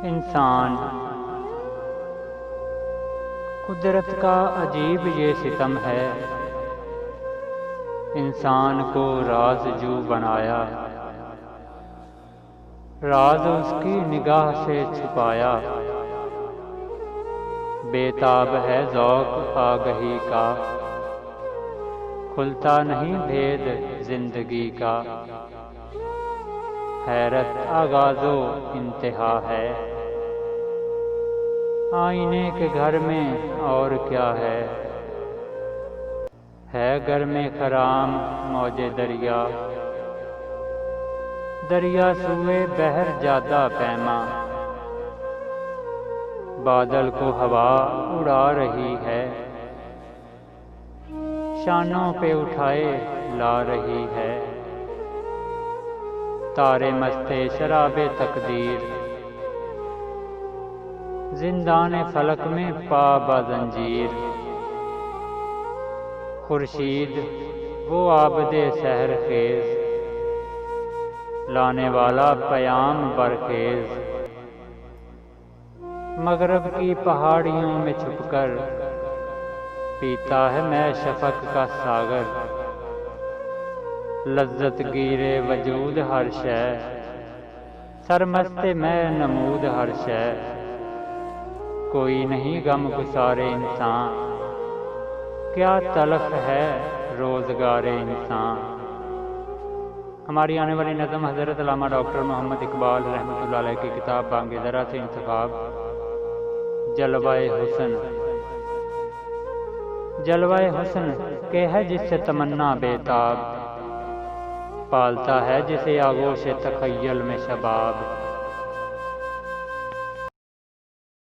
इंसान कुदरत का अजीब ये सितम है, इंसान को राज़जू बनाया, राज उसकी निगाह से छुपाया। बेताब है ज़ौक़ आगही का, खुलता नहीं भेद जिंदगी का। हैरत आगाज़ो इंतहा है, आईने के घर में और क्या है घर में खराम मौजे दरिया, दरिया सुए बहर जादा पैमा। बादल को हवा उड़ा रही है, शानों पे उठाए ला रही है। तारे मस्ते शराबे तकदीर, जिंदाने फलक में पा बाज़ंजीर। खुर्शीद वो आबदे सहर खेज, लाने वाला पयाम बरखेज। मगरब की पहाड़ियों में छुपकर पीता है मैं शफक का सागर। लज्जत गिरे वजूद हर शै, सरमस्ते मैं नमूद हर शै। कोई नहीं गम गुसारे इंसान, क्या तलख है रोज़गारे इंसान। हमारी आने वाली नज़म हज़रत अल्लामा डॉक्टर मोहम्मद इकबाल रहमतुल्लाह अलैह की किताब बांगे दरा से इंतखाब। जलवाए हुस्न। जलवाए हुस्न के है जिससे तमन्ना बेताब, पालता है जिसे आगोश तखय्युल में शबाब।